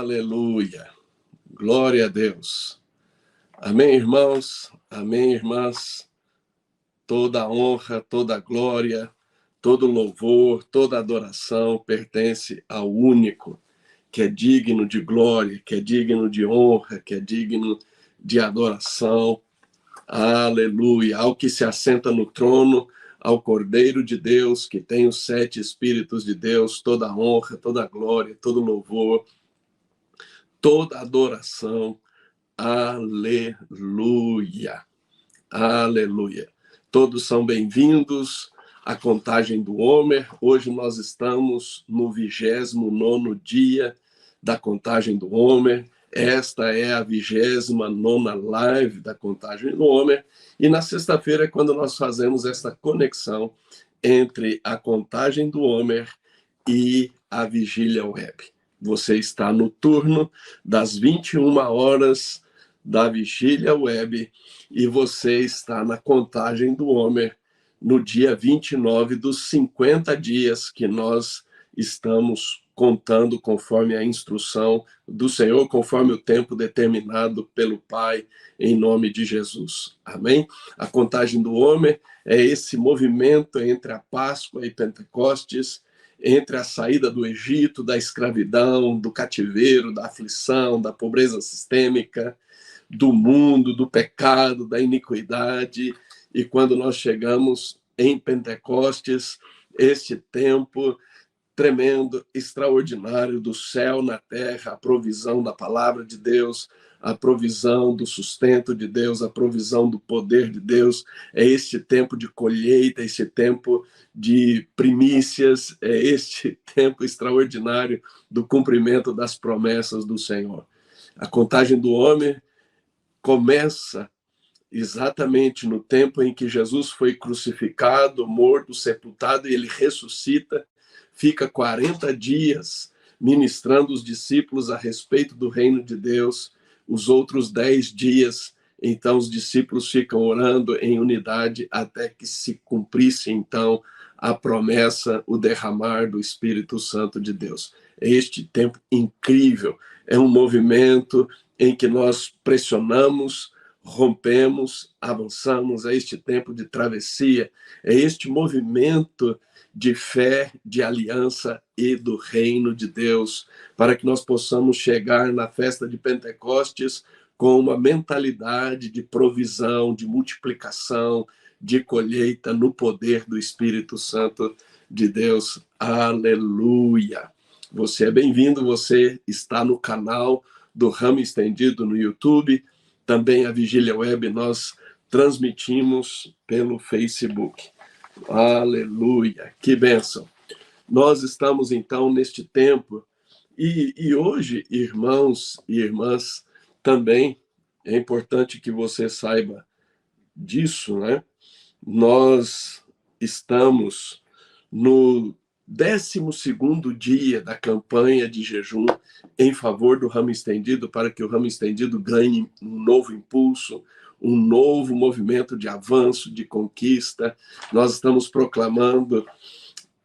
Aleluia. Glória a Deus. Amém, irmãos? Amém, irmãs? Toda honra, toda glória, todo louvor, toda adoração pertence ao único, que é digno de glória, que é digno de honra, que é digno de adoração. Aleluia. Ao que se assenta no trono, ao Cordeiro de Deus, que tem os 7 Espíritos de Deus, toda honra, toda glória, todo louvor, toda adoração. Aleluia. Aleluia. Todos são bem-vindos à Contagem do Homer. Hoje nós estamos no 29º dia da Contagem do Homer. Esta é a 29ª live da Contagem do Homer. E na sexta-feira é quando nós fazemos essa conexão entre a Contagem do Homer e a Vigília Web. Você está no turno das 21 horas da Vigília Web e você está na Contagem do Homer no dia 29 dos 50 dias que nós estamos contando conforme a instrução do Senhor, conforme o tempo determinado pelo Pai, em nome de Jesus. Amém? A Contagem do Homer é esse movimento entre a Páscoa e Pentecostes, entre a saída do Egito, da escravidão, do cativeiro, da aflição, da pobreza sistêmica, do mundo, do pecado, da iniquidade. E quando nós chegamos em Pentecostes, este tempo tremendo, extraordinário do céu na terra, a provisão da palavra de Deus, a provisão do sustento de Deus, a provisão do poder de Deus, é este tempo de colheita, este tempo de primícias, é este tempo extraordinário do cumprimento das promessas do Senhor. A Contagem do Homer começa exatamente no tempo em que Jesus foi crucificado, morto, sepultado, e ele ressuscita, fica 40 dias ministrando os discípulos a respeito do reino de Deus. Os outros 10 dias, então, os discípulos ficam orando em unidade até que se cumprisse, então, a promessa, o derramar do Espírito Santo de Deus. É este tempo incrível, é um movimento em que nós pressionamos, rompemos, avançamos, é este tempo de travessia, é este movimento de fé, de aliança e do reino de Deus, para que nós possamos chegar na festa de Pentecostes com uma mentalidade de provisão, de multiplicação, de colheita no poder do Espírito Santo de Deus. Aleluia! Você é bem-vindo, você está no canal do Ramo Estendido no YouTube, também a Vigília Web nós transmitimos pelo Facebook. Aleluia, que bênção. Nós estamos então neste tempo e hoje, irmãos e irmãs, também é importante que você saiba disso, né? Nós estamos no 12º dia da campanha de jejum em favor do Ramo Estendido, para que o Ramo Estendido ganhe um novo impulso, um novo movimento de avanço, de conquista. Nós estamos proclamando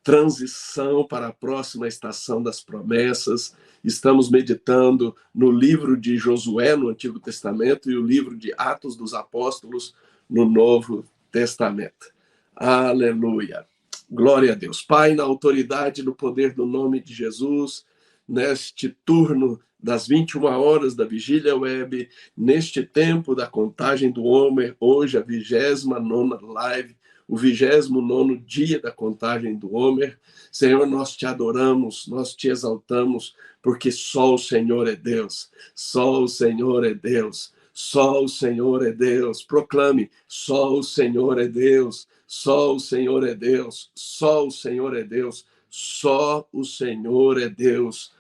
transição para a próxima estação das promessas. Estamos meditando no livro de Josué, no Antigo Testamento, e o livro de Atos dos Apóstolos, no Novo Testamento. Aleluia! Glória a Deus. Pai, na autoridade e no poder do nome de Jesus, neste turno das 21 horas da Vigília Web, neste tempo da Contagem do Homer, hoje a 29ª live, o 29º dia da Contagem do Homer. Senhor, nós te adoramos, nós te exaltamos, porque só o Senhor é Deus, só o Senhor é Deus, só o Senhor é Deus. Proclame, só o Senhor é Deus, só o Senhor é Deus, só o Senhor é Deus, só o Senhor é Deus.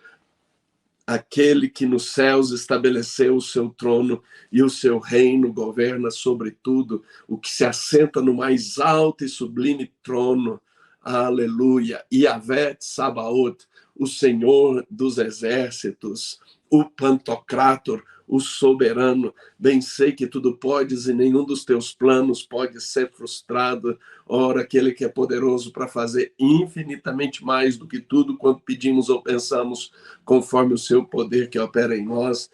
Aquele que nos céus estabeleceu o seu trono e o seu reino governa sobre tudo, o que se assenta no mais alto e sublime trono. Aleluia. Yahvé Tsabaoth, o Senhor dos exércitos, o Pantocrator, o soberano. Bem sei que tudo podes e nenhum dos teus planos pode ser frustrado. Ora, aquele que é poderoso para fazer infinitamente mais do que tudo quanto pedimos ou pensamos, conforme o seu poder que opera em nós.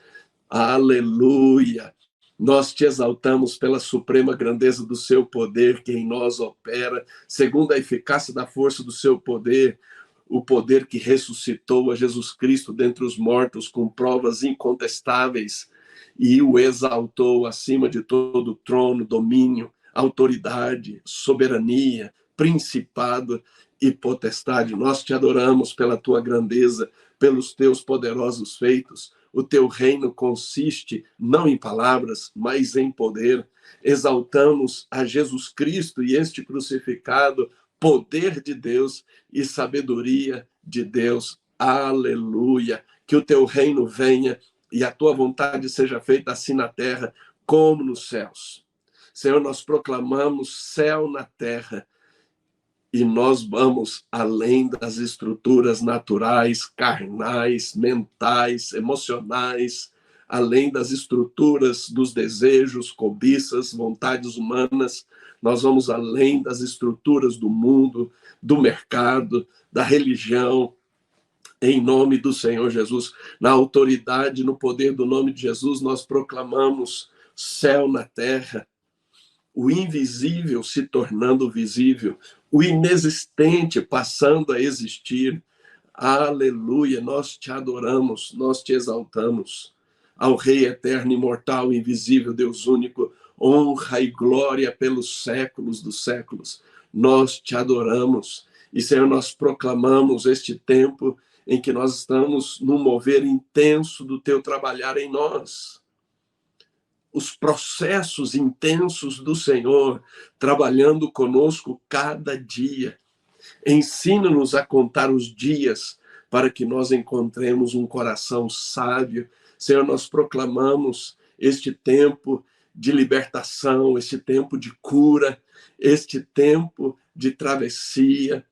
Aleluia! Nós te exaltamos pela suprema grandeza do seu poder que em nós opera, segundo a eficácia da força do seu poder, o poder que ressuscitou a Jesus Cristo dentre os mortos com provas incontestáveis e o exaltou acima de todo trono, domínio, autoridade, soberania, principado e potestade. Nós te adoramos pela tua grandeza, pelos teus poderosos feitos. O teu reino consiste não em palavras, mas em poder. Exaltamos a Jesus Cristo e este crucificado, poder de Deus e sabedoria de Deus. Aleluia! Que o teu reino venha e a tua vontade seja feita assim na terra como nos céus. Senhor, nós proclamamos céu na terra e nós vamos além das estruturas naturais, carnais, mentais, emocionais, além das estruturas dos desejos, cobiças, vontades humanas. Nós vamos além das estruturas do mundo, do mercado, da religião, em nome do Senhor Jesus. Na autoridade, no poder do nome de Jesus, nós proclamamos céu na terra, o invisível se tornando visível, o inexistente passando a existir. Aleluia, nós te adoramos, nós te exaltamos. Ao Rei eterno, imortal, invisível, Deus único, honra e glória pelos séculos dos séculos. Nós te adoramos. E, Senhor, nós proclamamos este tempo em que nós estamos num mover intenso do teu trabalhar em nós. Os processos intensos do Senhor trabalhando conosco cada dia. Ensina-nos a contar os dias para que nós encontremos um coração sábio. Senhor, nós proclamamos este tempo de libertação, este tempo de cura, este tempo de travessia,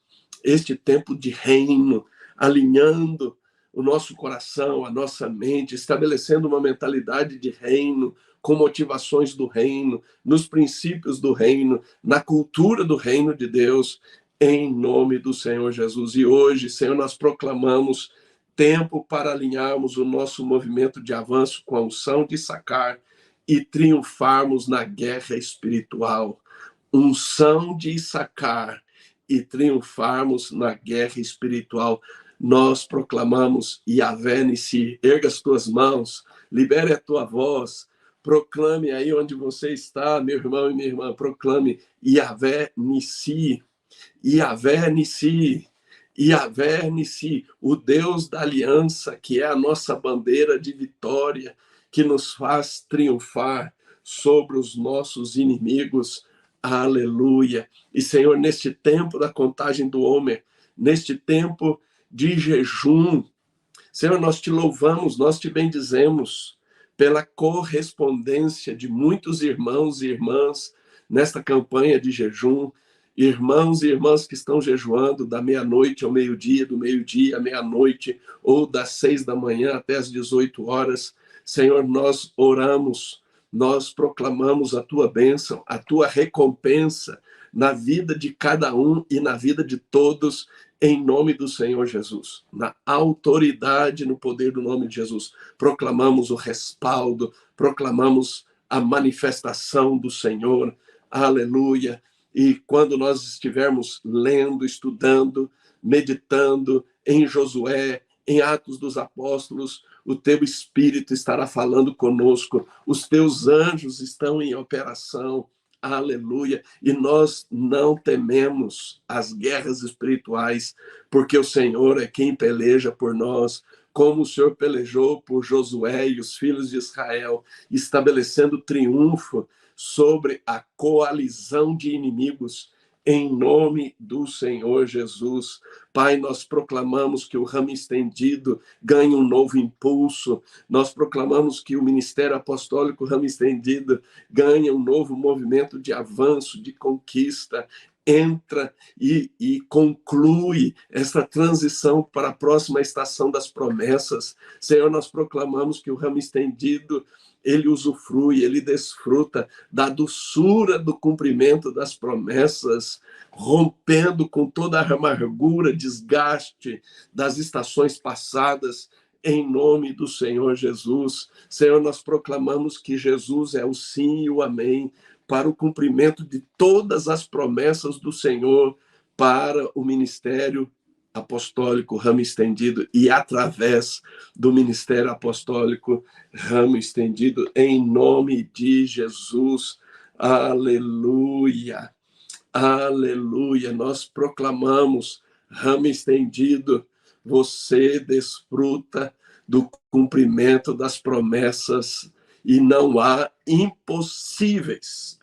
este tempo de reino, alinhando o nosso coração, a nossa mente, estabelecendo uma mentalidade de reino, com motivações do reino, nos princípios do reino, na cultura do reino de Deus, em nome do Senhor Jesus. E hoje, Senhor, nós proclamamos tempo para alinharmos o nosso movimento de avanço com a unção de Issacar e triunfarmos na guerra espiritual. Unção de Issacar e triunfarmos na guerra espiritual. Nós proclamamos Yahvé Nissi. Erga as tuas mãos, libere a tua voz, proclame aí onde você está, meu irmão e minha irmã, proclame Yahvé Nissi, Yahvé Nissi, Yahvé Nissi, o Deus da aliança, que é a nossa bandeira de vitória, que nos faz triunfar sobre os nossos inimigos. Aleluia! E, Senhor, neste tempo da contagem do Homer, neste tempo de jejum, Senhor, nós te louvamos, nós te bendizemos pela correspondência de muitos irmãos e irmãs nesta campanha de jejum, irmãos e irmãs que estão jejuando da meia-noite ao meio-dia, do meio-dia à meia-noite, ou das 6 da manhã até as 18 horas. Senhor, nós oramos, nós proclamamos a tua bênção, a tua recompensa na vida de cada um e na vida de todos, em nome do Senhor Jesus. Na autoridade, no poder do nome de Jesus, proclamamos o respaldo, proclamamos a manifestação do Senhor. Aleluia! E quando nós estivermos lendo, estudando, meditando em Josué, em Atos dos Apóstolos, o teu Espírito estará falando conosco, os teus anjos estão em operação. Aleluia! E nós não tememos as guerras espirituais, porque o Senhor é quem peleja por nós, como o Senhor pelejou por Josué e os filhos de Israel, estabelecendo triunfo sobre a coalizão de inimigos, em nome do Senhor Jesus. Pai, nós proclamamos que o ramo estendido ganhe um novo impulso, nós proclamamos que o ministério apostólico ramo estendido ganhe um novo movimento de avanço, de conquista, entra e conclui essa transição para a próxima estação das promessas. Senhor, nós proclamamos que o ramo estendido, ele usufrui, ele desfruta da doçura do cumprimento das promessas, rompendo com toda a amargura, desgaste das estações passadas, em nome do Senhor Jesus. Senhor, nós proclamamos que Jesus é o sim e o amém para o cumprimento de todas as promessas do Senhor para o ministério apostólico Ramo Estendido e através do ministério apostólico Ramo Estendido, em nome de Jesus. Aleluia, aleluia. Nós proclamamos Ramo Estendido, você desfruta do cumprimento das promessas e não há impossíveis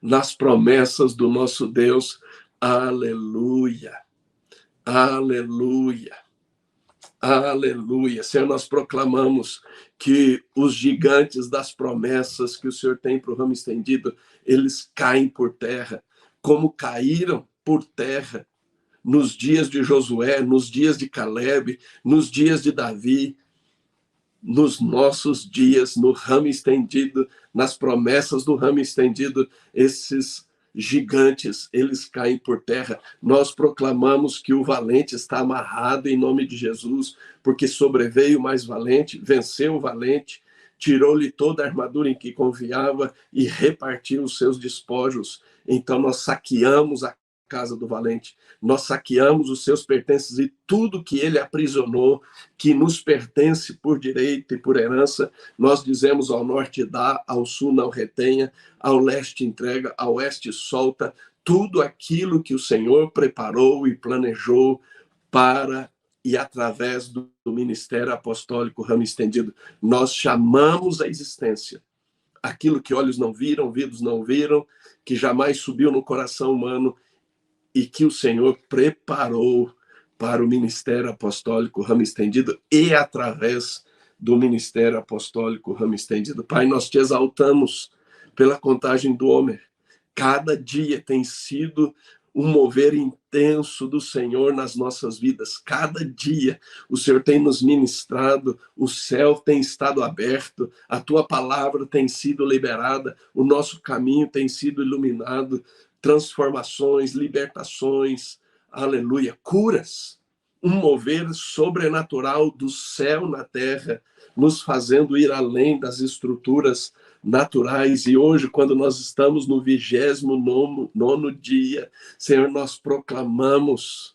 nas promessas do nosso Deus. Aleluia, aleluia, aleluia. Senhor, nós proclamamos que os gigantes das promessas que o Senhor tem para o Ramo Estendido, eles caem por terra, como caíram por terra nos dias de Josué, nos dias de Caleb, nos dias de Davi, nos nossos dias, no Ramo Estendido, nas promessas do Ramo Estendido, esses gigantes, eles caem por terra. Nós proclamamos que o valente está amarrado em nome de Jesus, porque sobreveio o mais valente, venceu o valente, tirou-lhe toda a armadura em que confiava e repartiu os seus despojos. Então nós saqueamos a casa do valente, nós saqueamos os seus pertences e tudo que ele aprisionou, que nos pertence por direito e por herança, nós dizemos: ao norte dá, ao sul não retenha, ao leste entrega, ao oeste solta, tudo aquilo que o Senhor preparou e planejou para e através do ministério apostólico Ramo Estendido. Nós chamamos a existência aquilo que olhos não viram, ouvidos não viram, que jamais subiu no coração humano, e que o Senhor preparou para o ministério apostólico Ramo Estendido e através do ministério apostólico Ramo Estendido. Pai, nós te exaltamos pela contagem do Homer. Cada dia tem sido um mover intenso do Senhor nas nossas vidas. Cada dia o Senhor tem nos ministrado, o céu tem estado aberto, a tua palavra tem sido liberada, o nosso caminho tem sido iluminado, transformações, libertações, aleluia, curas, um mover sobrenatural do céu na terra, nos fazendo ir além das estruturas naturais. E hoje, quando nós estamos no 29º dia, Senhor, nós proclamamos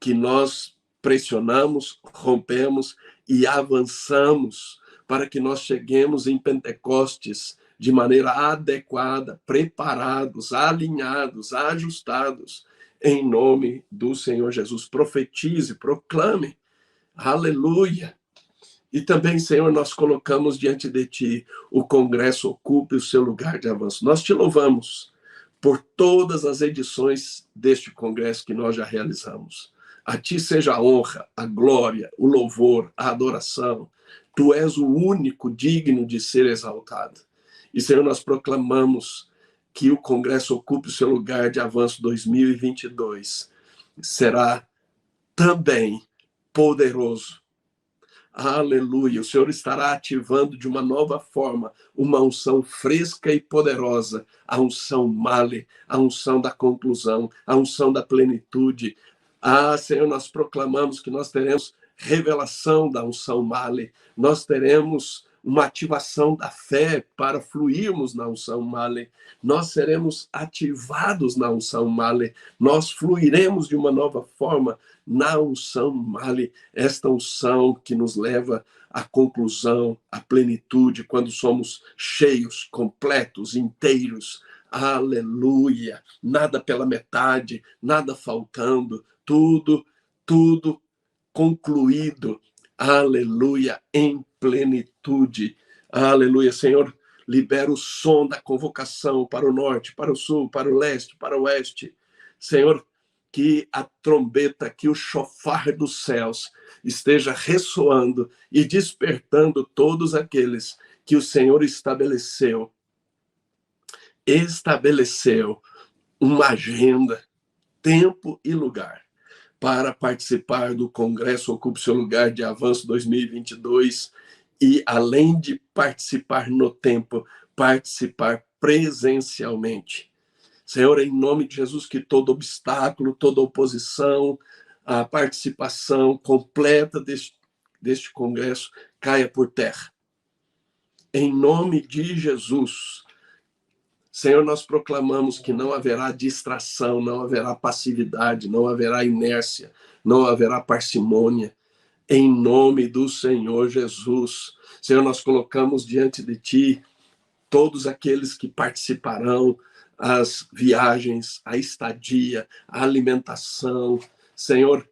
que nós pressionamos, rompemos e avançamos para que nós cheguemos em Pentecostes de maneira adequada, preparados, alinhados, ajustados, em nome do Senhor Jesus. Profetize, proclame, aleluia. E também, Senhor, nós colocamos diante de Ti o Congresso Ocupe o seu lugar de avanço. Nós te louvamos por todas as edições deste Congresso que nós já realizamos. A Ti seja a honra, a glória, o louvor, a adoração. Tu és o único digno de ser exaltado. E, Senhor, nós proclamamos que o Congresso Ocupe o seu lugar de avanço 2022. Será também poderoso. Aleluia. O Senhor estará ativando de uma nova forma uma unção fresca e poderosa, a unção Male, a unção da conclusão, a unção da plenitude. Senhor, nós proclamamos que nós teremos revelação da unção Male, nós teremos uma ativação da fé para fluirmos na unção Male, nós seremos ativados na unção Male, nós fluiremos de uma nova forma na unção Male, esta unção que nos leva à conclusão, à plenitude, quando somos cheios, completos, inteiros. Aleluia! Nada pela metade, nada faltando, tudo concluído. Aleluia! Em plenitude. Aleluia, Senhor. Libera o som da convocação para o norte, para o sul, para o leste, para o oeste. Senhor, que a trombeta, que o chofar dos céus esteja ressoando e despertando todos aqueles que o Senhor estabeleceu uma agenda, tempo e lugar para participar do Congresso Ocupe Seu Lugar de Avanço 2022 e, além de participar no tempo, participar presencialmente. Senhor, em nome de Jesus, que todo obstáculo, toda oposição, a participação completa deste congresso caia por terra. Em nome de Jesus, Senhor, nós proclamamos que não haverá distração, não haverá passividade, não haverá inércia, não haverá parcimônia. Em nome do Senhor Jesus. Senhor, nós colocamos diante de Ti todos aqueles que participarão, as viagens, a estadia, a alimentação, Senhor,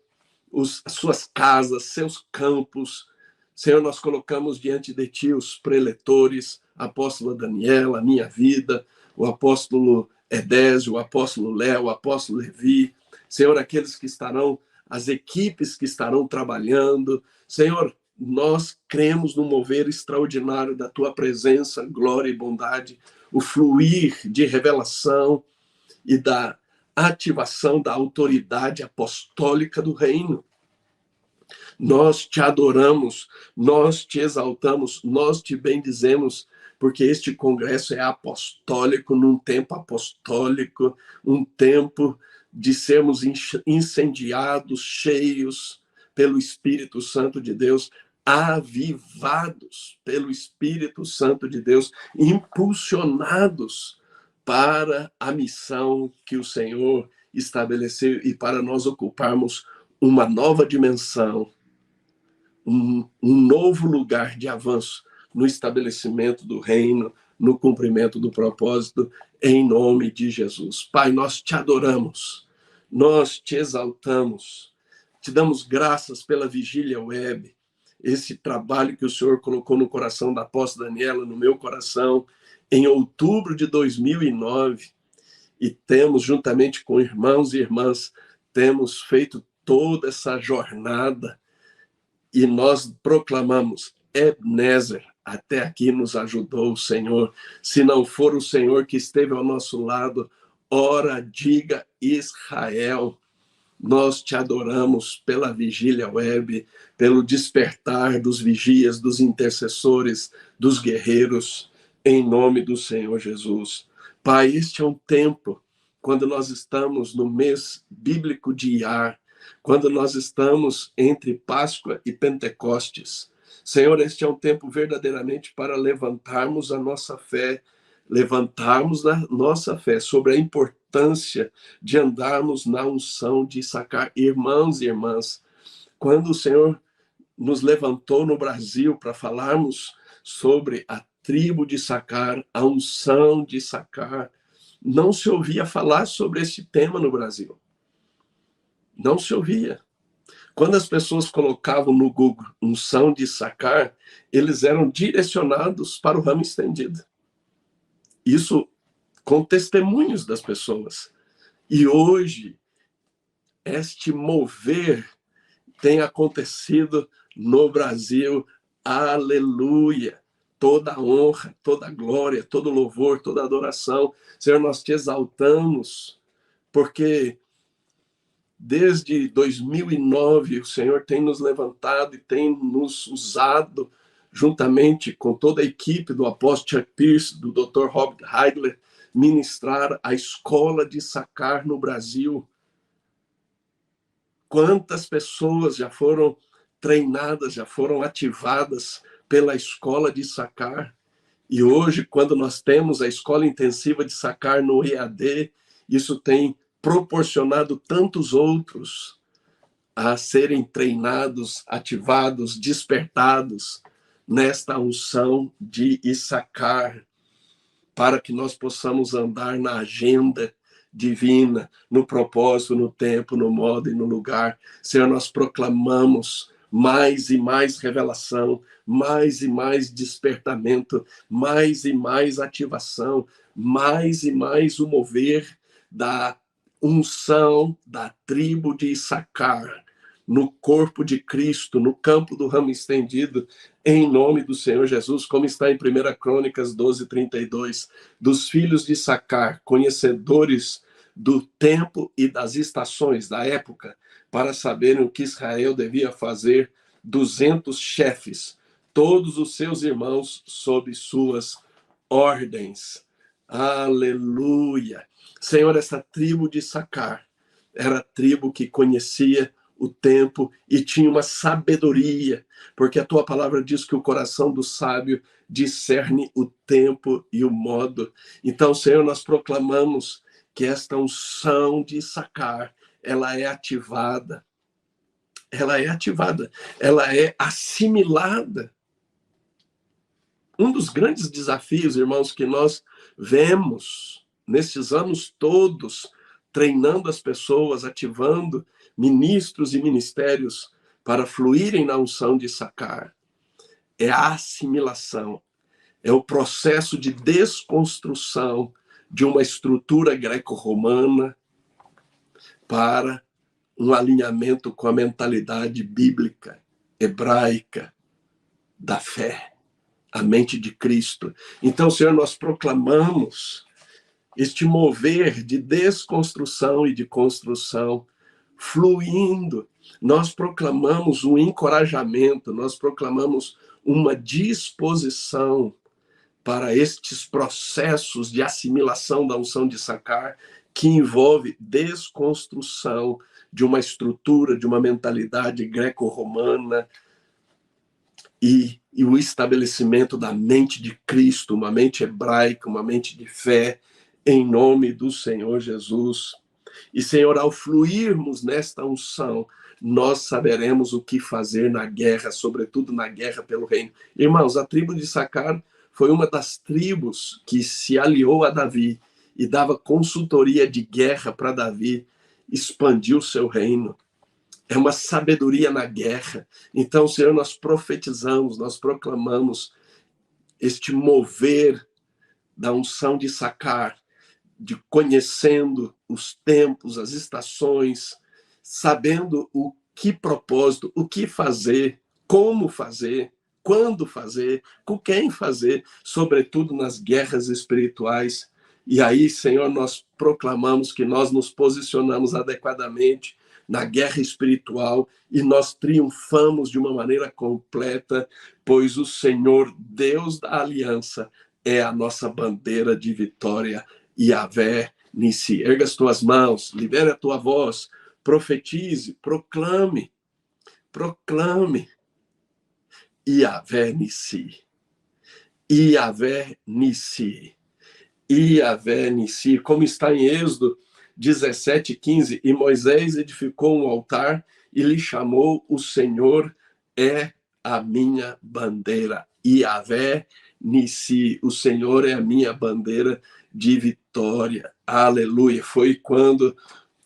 as suas casas, seus campos. Senhor, nós colocamos diante de Ti os preletores, a apóstola Daniela, a minha vida, o apóstolo Edésio, o apóstolo Léo, o apóstolo Levi. Senhor, aqueles que estarão, as equipes que estarão trabalhando. Senhor, nós cremos no mover extraordinário da Tua presença, glória e bondade, o fluir de revelação e da ativação da autoridade apostólica do reino. Nós te adoramos, nós te exaltamos, nós te bendizemos, porque este congresso é apostólico, num tempo apostólico, um tempo de sermos incendiados, cheios pelo Espírito Santo de Deus, avivados pelo Espírito Santo de Deus, impulsionados para a missão que o Senhor estabeleceu e para nós ocuparmos uma nova dimensão, um novo lugar de avanço no estabelecimento do reino, no cumprimento do propósito, em nome de Jesus. Pai, nós te adoramos, nós te exaltamos, te damos graças pela Vigília Web, esse trabalho que o Senhor colocou no coração da apóstola Daniela, no meu coração, em outubro de 2009, e temos, juntamente com irmãos e irmãs, temos feito toda essa jornada, e nós proclamamos, Ebenezer, até aqui nos ajudou o Senhor. Se não for o Senhor que esteve ao nosso lado, ora, diga Israel. Nós te adoramos pela Vigília Web, pelo despertar dos vigias, dos intercessores, dos guerreiros, em nome do Senhor Jesus. Pai, este é um tempo, quando nós estamos no mês bíblico de Iar, quando nós estamos entre Páscoa e Pentecostes. Senhor, este é um tempo verdadeiramente para levantarmos a nossa fé, levantarmos a nossa fé sobre a importância de andarmos na unção de Issacar. Irmãos e irmãs, quando o Senhor nos levantou no Brasil para falarmos sobre a tribo de Issacar, a unção de Issacar, não se ouvia falar sobre esse tema no Brasil. Não se ouvia. Quando as pessoas colocavam no Google unção de Issacar, eles eram direcionados para o ramo estendido. Isso com testemunhos das pessoas. E hoje, este mover tem acontecido no Brasil. Aleluia! Toda a honra, toda a glória, todo louvor, toda a adoração. Senhor, nós te exaltamos, porque desde 2009 o Senhor tem nos levantado e tem nos usado, juntamente com toda a equipe do apóstolo Chuck Pierce, do Dr. Robert Heidler, ministrar a escola de Issacar no Brasil. Quantas pessoas já foram treinadas, já foram ativadas pela escola de Issacar. E hoje, quando nós temos a escola intensiva de Issacar no EAD, isso tem proporcionado tantos outros a serem treinados, ativados, despertados nesta unção de Issacar, para que nós possamos andar na agenda divina, no propósito, no tempo, no modo e no lugar. Senhor, nós proclamamos mais e mais revelação, mais e mais despertamento, mais e mais ativação, mais e mais o mover da unção da tribo de Issacar no corpo de Cristo, no campo do ramo estendido, em nome do Senhor Jesus, como está em 1 Crônicas 12:32, dos filhos de Issacar, conhecedores do tempo e das estações da época, para saberem o que Israel devia fazer, 200 chefes, todos os seus irmãos sob suas ordens. Aleluia! Senhor, essa tribo de Issacar era a tribo que conhecia o tempo e tinha uma sabedoria, porque a tua palavra diz que o coração do sábio discerne o tempo e o modo. Então, Senhor, nós proclamamos que esta unção de Issacar, ela é ativada, ela é assimilada. Um dos grandes desafios, irmãos, que nós vemos nesses anos todos, treinando as pessoas, ativando ministros e ministérios para fluírem na unção de Issacar, é a assimilação, é o processo de desconstrução de uma estrutura greco-romana para um alinhamento com a mentalidade bíblica, hebraica, da fé, a mente de Cristo. Então, Senhor, nós proclamamos este mover de desconstrução e de construção fluindo. Nós proclamamos um encorajamento, nós proclamamos uma disposição para estes processos de assimilação da unção de Issacar, que envolve desconstrução de uma estrutura, de uma mentalidade greco-romana e o estabelecimento da mente de Cristo, uma mente hebraica, uma mente de fé, em nome do Senhor Jesus. E, Senhor, ao fluirmos nesta unção, nós saberemos o que fazer na guerra, sobretudo na guerra pelo reino. Irmãos, a tribo de Issacar foi uma das tribos que se aliou a Davi e dava consultoria de guerra para Davi expandir o seu reino. É uma sabedoria na guerra. Então, Senhor, nós profetizamos, nós proclamamos este mover da unção de Issacar, de conhecendo os tempos, as estações, sabendo o que propósito, o que fazer, como fazer, quando fazer, com quem fazer, sobretudo nas guerras espirituais. E aí, Senhor, nós proclamamos que nós nos posicionamos adequadamente na guerra espiritual e nós triunfamos de uma maneira completa, pois o Senhor, Deus da aliança, é a nossa bandeira de vitória. Yahvé Nissi. Erga as tuas mãos, libere a tua voz, profetize, proclame. Yahvé Nissi. Yahvé Nissi. Yahvé Nissi. Como está em Êxodo 17:15. E Moisés edificou um altar e lhe chamou: o Senhor é a minha bandeira. Yahvé Nissi. O Senhor é a minha bandeira de vitória. Aleluia. Foi quando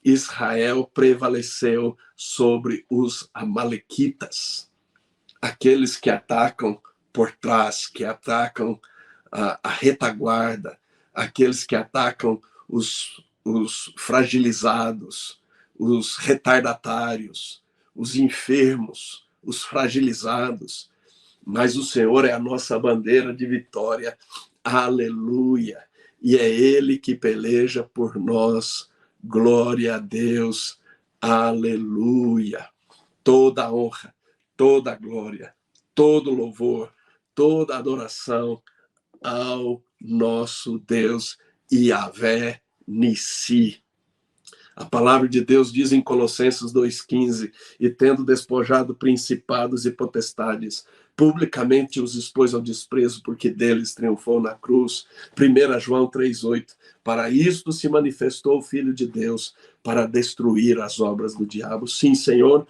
Israel prevaleceu sobre os amalequitas, aqueles que atacam por trás, que atacam a retaguarda, aqueles que atacam os fragilizados, os retardatários, os enfermos, os fragilizados. Mas o Senhor é a nossa bandeira de vitória. Aleluia. E é Ele que peleja por nós. Glória a Deus. Aleluia. Toda a honra, toda a glória, todo louvor, toda adoração ao nosso Deus, Yahvé Nissi. A palavra de Deus diz em Colossenses 2,15: e tendo despojado principados e potestades, publicamente os expôs ao desprezo, porque deles triunfou na cruz. 1 João 3,8: para isto se manifestou o Filho de Deus, para destruir as obras do diabo. Sim, Senhor,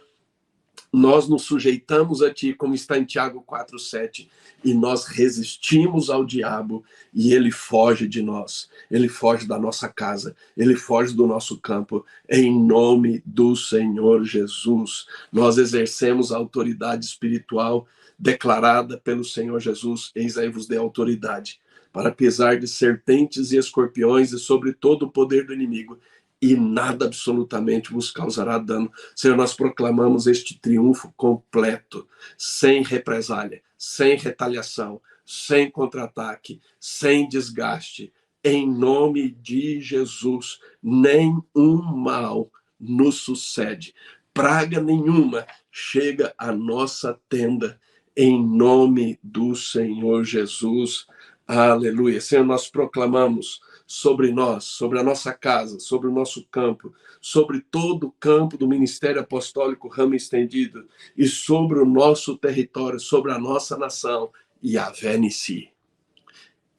nós nos sujeitamos a Ti, como está em Tiago 4,7, e nós resistimos ao diabo e ele foge de nós, ele foge da nossa casa, ele foge do nosso campo, em nome do Senhor Jesus. Nós exercemos a autoridade espiritual declarada pelo Senhor Jesus. Eis aí vos dei autoridade para pisar de serpentes e escorpiões e sobre todo o poder do inimigo, e nada absolutamente vos causará dano. Senhor, nós proclamamos este triunfo completo, sem represália, sem retaliação, sem contra-ataque, sem desgaste, em nome de Jesus. Nenhum mal nos sucede. Praga nenhuma chega à nossa tenda, em nome do Senhor Jesus. Aleluia. Senhor, nós proclamamos sobre nós, sobre a nossa casa, sobre o nosso campo, sobre todo o campo do Ministério Apostólico Ramo Estendido e sobre o nosso território, sobre a nossa nação. Yahvé Nissi.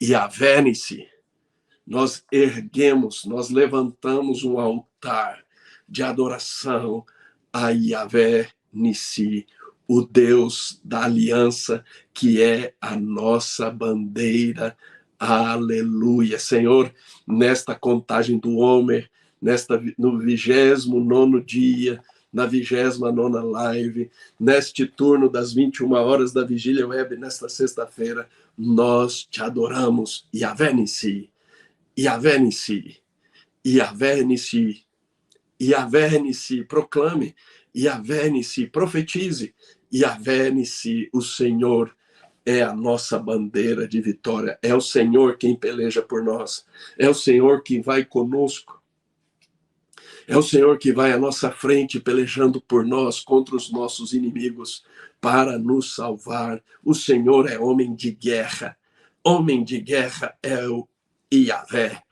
Yahvé Nissi. Nós erguemos, nós levantamos um altar de adoração a Yahvé Nissi, o Deus da aliança, que é a nossa bandeira. Aleluia. Senhor, nesta contagem do Homer, no 29º dia, na 29ª live, neste turno das 21 horas da Vigília Web, nesta sexta-feira, nós te adoramos, Yahvé Nissi. Yahvé Nissi, Yahvé Nissi, Yahvé Nissi, proclame, Yahvé Nissi, profetize, Yahvé Nissi, o Senhor é a nossa bandeira de vitória, é o Senhor quem peleja por nós, é o Senhor que vai conosco, é o Senhor que vai à nossa frente pelejando por nós contra os nossos inimigos para nos salvar. O Senhor é homem de guerra é o Yahvé.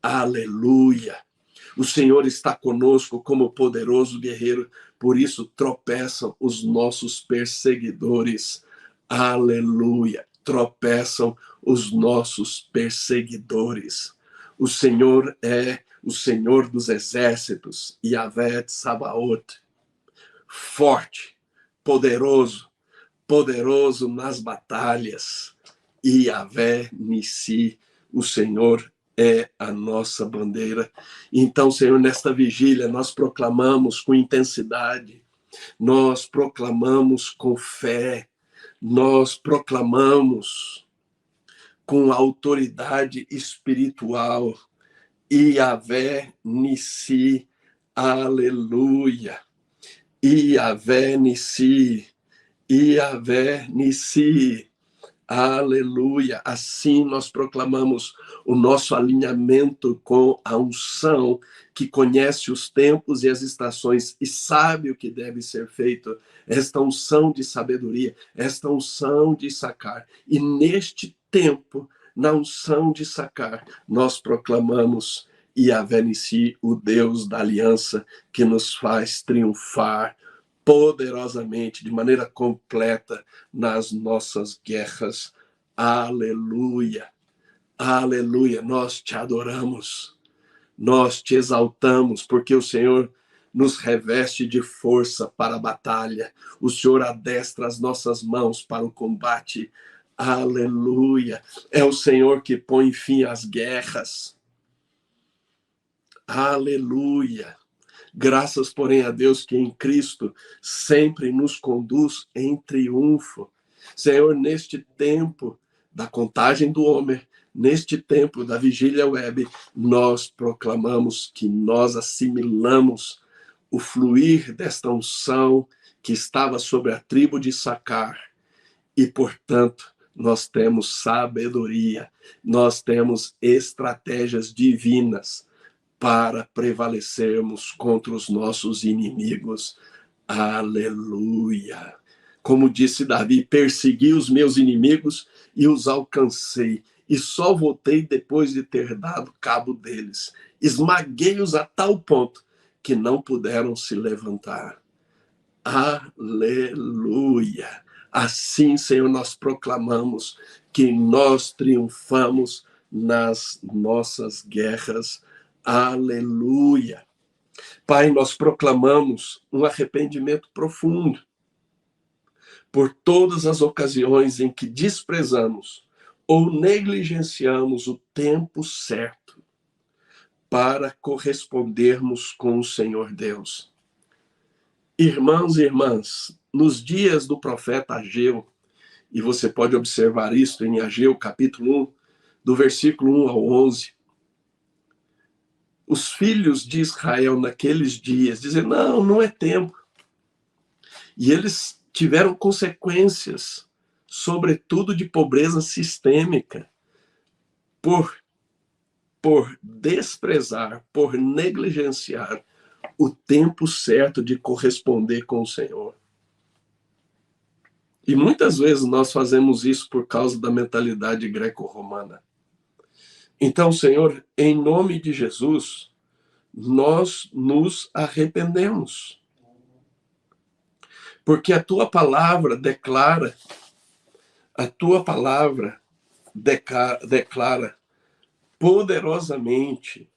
Aleluia. O Senhor está conosco como poderoso guerreiro, por isso tropeçam os nossos perseguidores. Aleluia. Tropeçam os nossos perseguidores. O Senhor é o Senhor dos exércitos, Yahvé Tsabaoth, forte, poderoso nas batalhas. Yahvé Nissi, o Senhor é a nossa bandeira. Então, Senhor, nesta vigília, nós proclamamos com intensidade, nós proclamamos com fé, nós proclamamos com autoridade espiritual. Yahvé Nissi, aleluia. Yahvé Nissi, Yahvé Nissi. Aleluia! Assim nós proclamamos o nosso alinhamento com a unção que conhece os tempos e as estações e sabe o que deve ser feito. Esta unção de sabedoria, esta unção de sacar. E neste tempo, na unção de sacar, nós proclamamos Yahvé Nissi, o Deus da aliança que nos faz triunfar poderosamente, de maneira completa, nas nossas guerras. Aleluia, aleluia, nós te adoramos, nós te exaltamos, porque o Senhor nos reveste de força para a batalha, o Senhor adestra as nossas mãos para o combate. Aleluia, é o Senhor que põe fim às guerras. Aleluia. Graças, porém, a Deus que em Cristo sempre nos conduz em triunfo. Senhor, neste tempo da contagem do Homer, neste tempo da Vigília Web, nós proclamamos que nós assimilamos o fluir desta unção que estava sobre a tribo de Issacar e, portanto, nós temos sabedoria, nós temos estratégias divinas para prevalecermos contra os nossos inimigos. Aleluia! Como disse Davi, persegui os meus inimigos e os alcancei, e só voltei depois de ter dado cabo deles. Esmaguei-os a tal ponto que não puderam se levantar. Aleluia! Assim, Senhor, nós proclamamos que nós triunfamos nas nossas guerras. Aleluia! Pai, nós proclamamos um arrependimento profundo por todas as ocasiões em que desprezamos ou negligenciamos o tempo certo para correspondermos com o Senhor Deus. Irmãos e irmãs, nos dias do profeta Ageu, e você pode observar isso em Ageu capítulo 1, do versículo 1 ao 11, os filhos de Israel naqueles dias dizem, não é tempo. E eles tiveram consequências, sobretudo de pobreza sistêmica, por por desprezar, por negligenciar o tempo certo de corresponder com o Senhor. E muitas vezes nós fazemos isso por causa da mentalidade greco-romana. Então, Senhor, em nome de Jesus, nós nos arrependemos. Porque a tua palavra declara poderosamente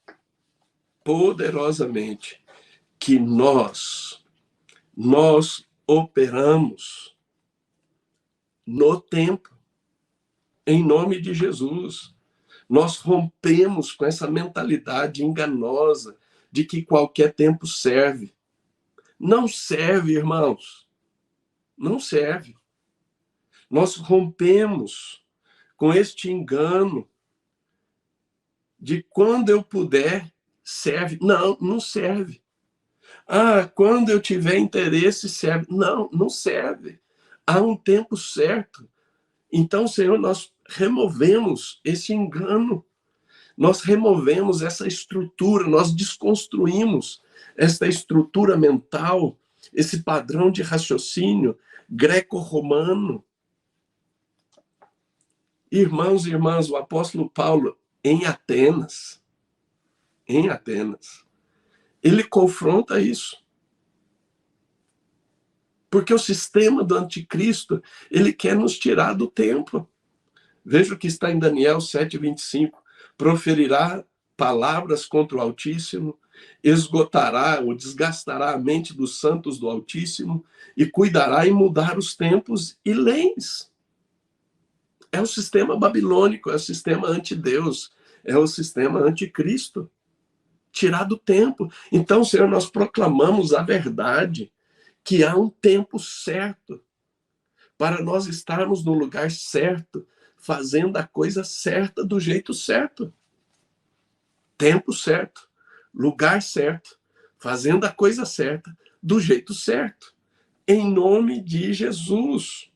que nós operamos no tempo, em nome de Jesus. Nós rompemos com essa mentalidade enganosa de que qualquer tempo serve. Não serve, irmãos. Não serve. Nós rompemos com este engano de quando eu puder, serve. Não, não serve. Quando eu tiver interesse, serve. Não, não serve. Há um tempo certo. Então, Senhor, nós removemos esse engano. Nós removemos essa estrutura, nós desconstruímos essa estrutura mental, esse padrão de raciocínio greco-romano. Irmãos e irmãs, o apóstolo Paulo, em Atenas, ele confronta isso. Porque o sistema do anticristo, ele quer nos tirar do tempo. Veja o que está em Daniel 7:25. Proferirá palavras contra o Altíssimo, esgotará ou desgastará a mente dos santos do Altíssimo e cuidará em mudar os tempos e leis. É o sistema babilônico, é o sistema anti-Deus, é o sistema anticristo. Tirar do tempo. Então, Senhor, nós proclamamos a verdade, que há um tempo certo para nós estarmos no lugar certo, fazendo a coisa certa do jeito certo. Tempo certo, lugar certo, fazendo a coisa certa do jeito certo. Em nome de Jesus.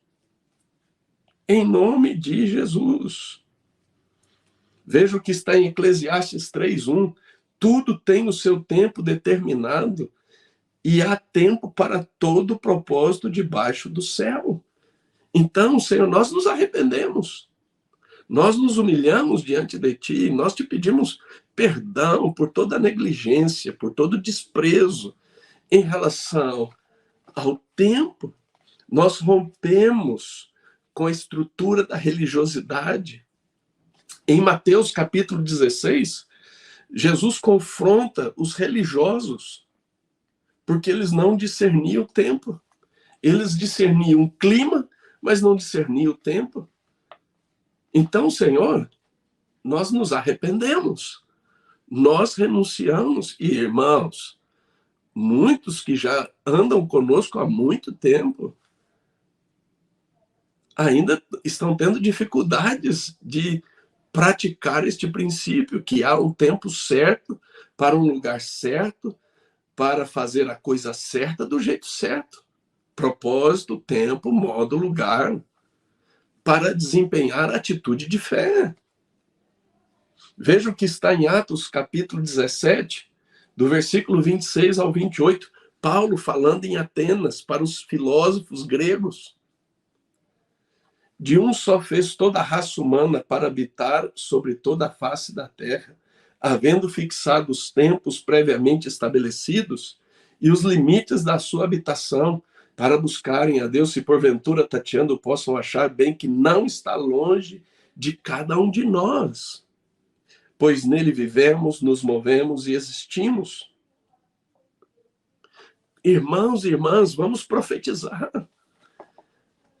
Em nome de Jesus. Veja o que está em Eclesiastes 3:1. Tudo tem o seu tempo determinado e há tempo para todo propósito debaixo do céu. Então, Senhor, nós nos arrependemos. Nós nos humilhamos diante de Ti, nós te pedimos perdão por toda a negligência, por todo desprezo em relação ao tempo. Nós rompemos com a estrutura da religiosidade. Em Mateus capítulo 16, Jesus confronta os religiosos, porque eles não discerniam o tempo. Eles discerniam o clima, mas não discerniam o tempo. Então, Senhor, nós nos arrependemos, nós renunciamos. E, irmãos, muitos que já andam conosco há muito tempo ainda estão tendo dificuldades de praticar este princípio, que há um tempo certo, para um lugar certo, para fazer a coisa certa do jeito certo. Propósito, tempo, modo, lugar, para desempenhar a atitude de fé. Veja o que está em Atos, capítulo 17, do versículo 26 ao 28, Paulo falando em Atenas para os filósofos gregos. De um só fez toda a raça humana para habitar sobre toda a face da terra, havendo fixado os tempos previamente estabelecidos e os limites da sua habitação, para buscarem a Deus, se porventura tateando possam achar bem que não está longe de cada um de nós, pois nele vivemos, nos movemos e existimos. Irmãos e irmãs, vamos profetizar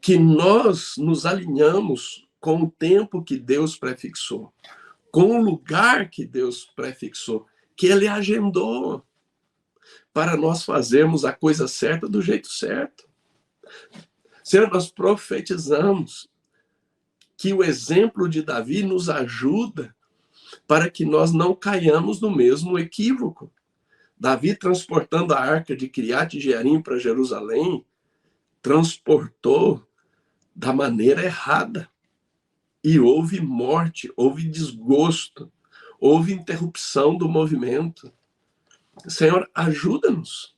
que nós nos alinhamos com o tempo que Deus prefixou, com o lugar que Deus prefixou, que Ele agendou, para nós fazermos a coisa certa do jeito certo. Senhor, nós profetizamos que o exemplo de Davi nos ajuda para que nós não caiamos no mesmo equívoco. Davi, transportando a arca de Criate Jearim para Jerusalém, transportou da maneira errada. E houve morte, houve desgosto, houve interrupção do movimento. Senhor, ajuda-nos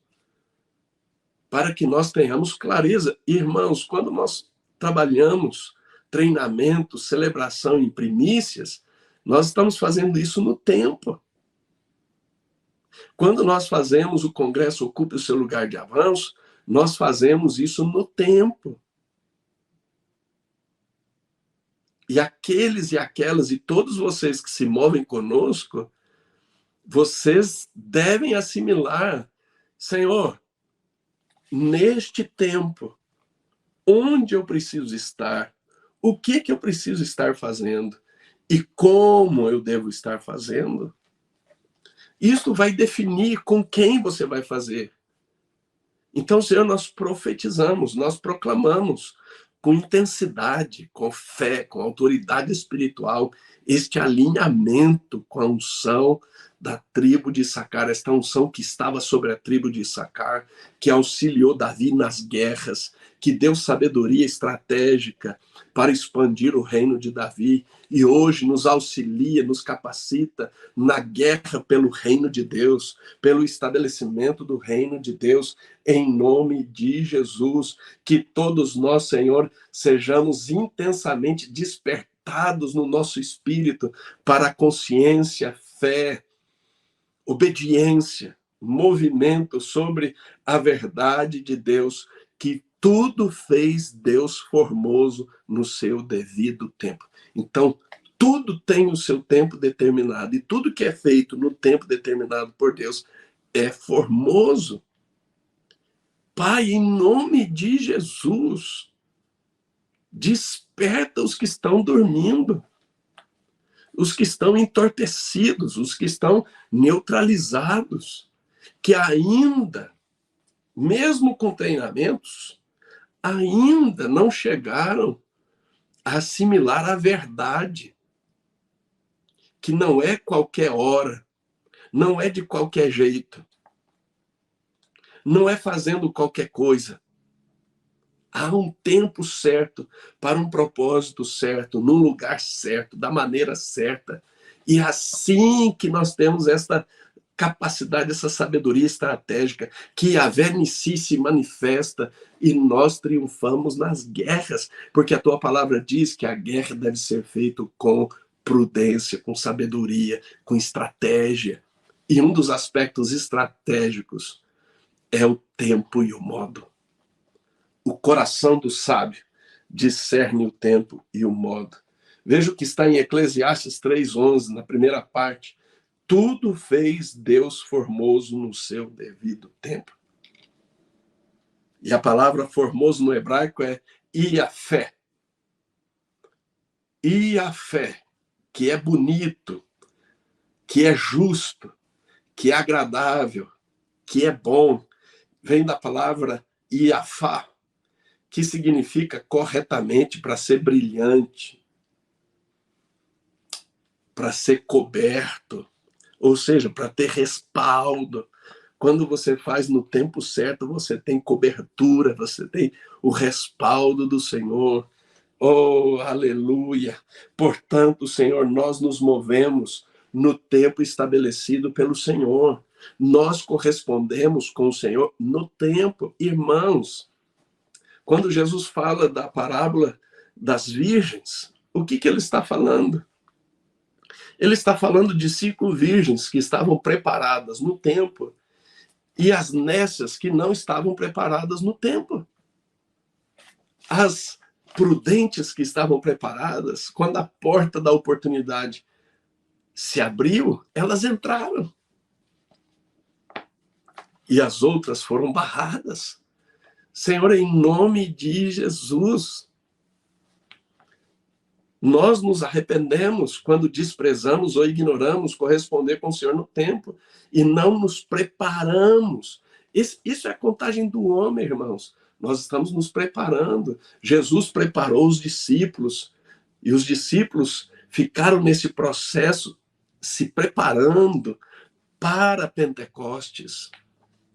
para que nós tenhamos clareza. Irmãos, quando nós trabalhamos treinamento, celebração em primícias, nós estamos fazendo isso no tempo. Quando nós fazemos o congresso Ocupe o Seu Lugar de Avanço, nós fazemos isso no tempo. E aqueles e aquelas, e todos vocês que se movem conosco, vocês devem assimilar, Senhor, neste tempo, onde eu preciso estar, o que eu preciso estar fazendo e como eu devo estar fazendo, isso vai definir com quem você vai fazer. Então, Senhor, nós profetizamos, nós proclamamos com intensidade, com fé, com autoridade espiritual, este alinhamento com a unção da tribo de Issacar, esta unção que estava sobre a tribo de Issacar, que auxiliou Davi nas guerras, que deu sabedoria estratégica para expandir o reino de Davi, e hoje nos auxilia, nos capacita na guerra pelo reino de Deus, pelo estabelecimento do reino de Deus, em nome de Jesus. Que todos nós, Senhor, sejamos intensamente despertados no nosso espírito para a consciência, fé, obediência, movimento sobre a verdade de Deus, que tudo fez Deus formoso no seu devido tempo. Então, tudo tem o seu tempo determinado, e tudo que é feito no tempo determinado por Deus é formoso. Pai, em nome de Jesus, desperta os que estão dormindo, os que estão entorpecidos, os que estão neutralizados, que ainda, mesmo com treinamentos, ainda não chegaram a assimilar a verdade, que não é qualquer hora, não é de qualquer jeito, não é fazendo qualquer coisa. Há um tempo certo, para um propósito certo, no lugar certo, da maneira certa. E assim que nós temos esta capacidade, essa sabedoria estratégica, que a Yahvé se manifesta e nós triunfamos nas guerras, porque a tua palavra diz que a guerra deve ser feita com prudência, com sabedoria, com estratégia. E um dos aspectos estratégicos é o tempo e o modo. O coração do sábio discerne o tempo e o modo. Veja o que está em Eclesiastes 3:11, na primeira parte. Tudo fez Deus formoso no seu devido tempo. E a palavra formoso no hebraico é Iafé. Iafé, que é bonito, que é justo, que é agradável, que é bom. Vem da palavra Iafá, que significa corretamente, para ser brilhante, para ser coberto, ou seja, para ter respaldo. Quando você faz no tempo certo, você tem cobertura, você tem o respaldo do Senhor. Oh, aleluia! Portanto, Senhor, nós nos movemos no tempo estabelecido pelo Senhor. Nós correspondemos com o Senhor no tempo. Irmãos, quando Jesus fala da parábola das virgens, o que ele está falando? Ele está falando de 5 virgens que estavam preparadas no tempo e as nécias que não estavam preparadas no tempo. As prudentes que estavam preparadas, quando a porta da oportunidade se abriu, elas entraram. E as outras foram barradas. Senhor, em nome de Jesus, nós nos arrependemos quando desprezamos ou ignoramos corresponder com o Senhor no tempo e não nos preparamos. Isso é a contagem do homem, irmãos. Nós estamos nos preparando. Jesus preparou os discípulos e os discípulos ficaram nesse processo se preparando para Pentecostes,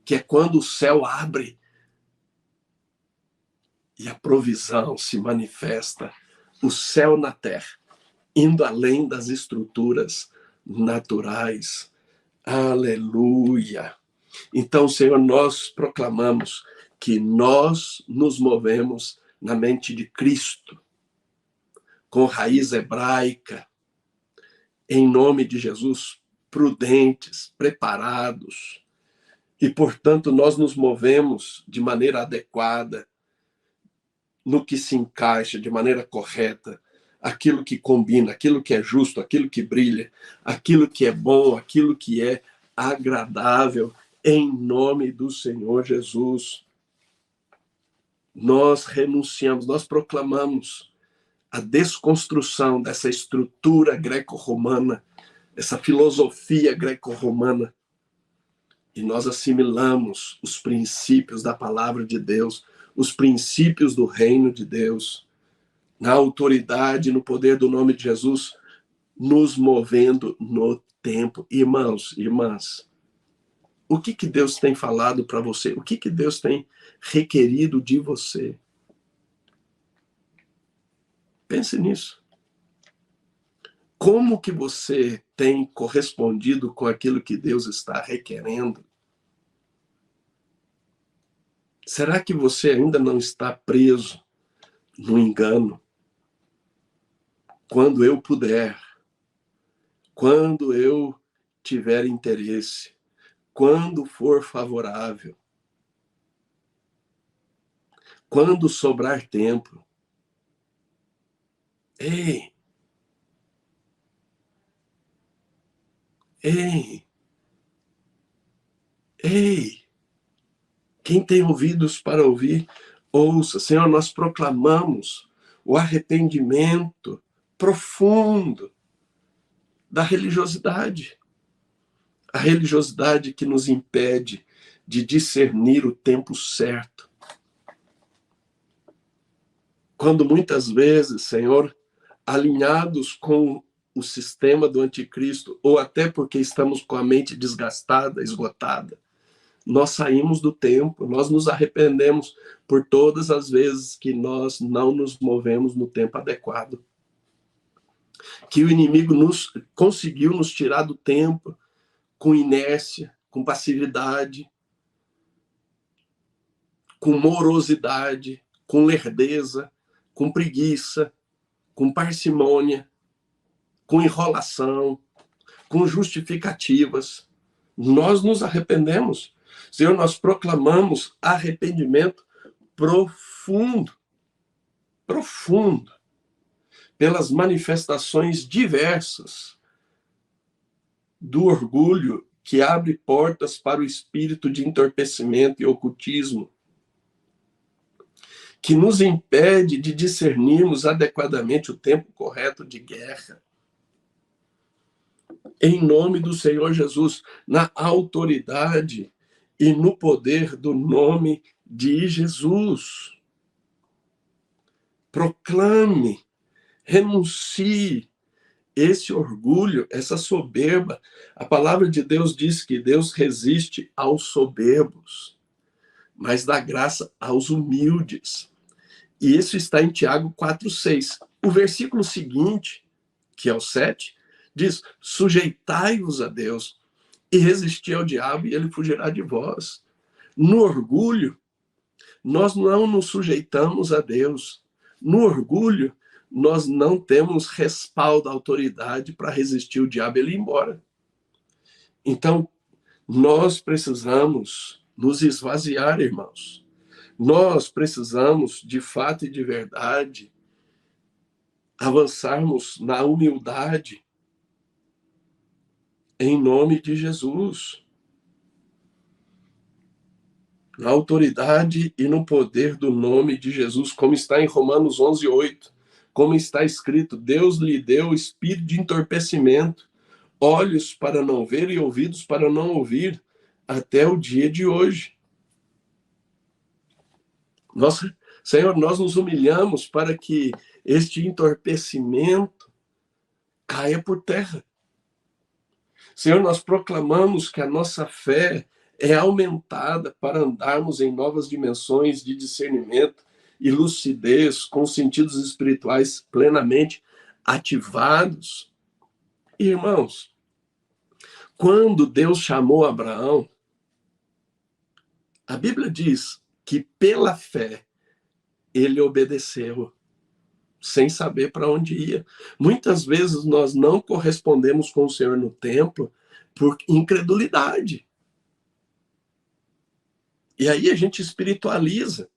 que é quando o céu abre e a provisão se manifesta, o céu na terra, indo além das estruturas naturais. Aleluia! Então, Senhor, nós proclamamos que nós nos movemos na mente de Cristo, com raiz hebraica, em nome de Jesus, prudentes, preparados, e, portanto, nós nos movemos de maneira adequada, no que se encaixa, de maneira correta, aquilo que combina, aquilo que é justo, aquilo que brilha, aquilo que é bom, aquilo que é agradável, em nome do Senhor Jesus. Nós renunciamos, nós proclamamos a desconstrução dessa estrutura greco-romana, essa filosofia greco-romana, e nós assimilamos os princípios da palavra de Deus, os princípios do reino de Deus, na autoridade, no poder do nome de Jesus, nos movendo no tempo. Irmãos, irmãs, o que Deus tem falado para você? O que Deus tem requerido de você? Pense nisso. Como que você tem correspondido com aquilo que Deus está requerendo? Será que você ainda não está preso no engano? Quando eu puder, quando eu tiver interesse, quando for favorável, quando sobrar tempo. Ei! Ei! Ei! Quem tem ouvidos para ouvir, ouça. Senhor, nós proclamamos o arrependimento profundo da religiosidade. A religiosidade que nos impede de discernir o tempo certo. Quando muitas vezes, Senhor, alinhados com o sistema do anticristo, ou até porque estamos com a mente desgastada, esgotada, nós saímos do tempo, nós nos arrependemos por todas as vezes que nós não nos movemos no tempo adequado. Que o inimigo conseguiu nos tirar do tempo com inércia, com passividade, com morosidade, com lerdeza, com preguiça, com parcimônia, com enrolação, com justificativas. Nós nos arrependemos. Senhor, nós proclamamos arrependimento profundo, profundo, pelas manifestações diversas do orgulho que abre portas para o espírito de entorpecimento e ocultismo, que nos impede de discernirmos adequadamente o tempo correto de guerra. Em nome do Senhor Jesus, na autoridade e no poder do nome de Jesus. Proclame, renuncie esse orgulho, essa soberba. A palavra de Deus diz que Deus resiste aos soberbos, mas dá graça aos humildes. E isso está em Tiago 4,6. O versículo seguinte, que é o 7, diz: sujeitai-vos a Deus e resisti ao diabo e ele fugirá de vós. No orgulho, nós não nos sujeitamos a Deus. No orgulho, nós não temos respaldo, autoridade para resistir o diabo e ele ir embora. Então, nós precisamos nos esvaziar, irmãos. Nós precisamos, de fato e de verdade, avançarmos na humildade, em nome de Jesus. Na autoridade e no poder do nome de Jesus, como está em Romanos 11:8, como está escrito: Deus lhe deu espírito de entorpecimento, olhos para não ver e ouvidos para não ouvir, até o dia de hoje. Senhor, nós nos humilhamos para que este entorpecimento caia por terra. Senhor, nós proclamamos que a nossa fé é aumentada para andarmos em novas dimensões de discernimento e lucidez, com sentidos espirituais plenamente ativados. Irmãos, Quando Deus chamou Abraão, a Bíblia diz que pela fé ele obedeceu, sem saber para onde ia. Muitas vezes nós não correspondemos com o Senhor no templo por incredulidade. E aí a gente espiritualiza.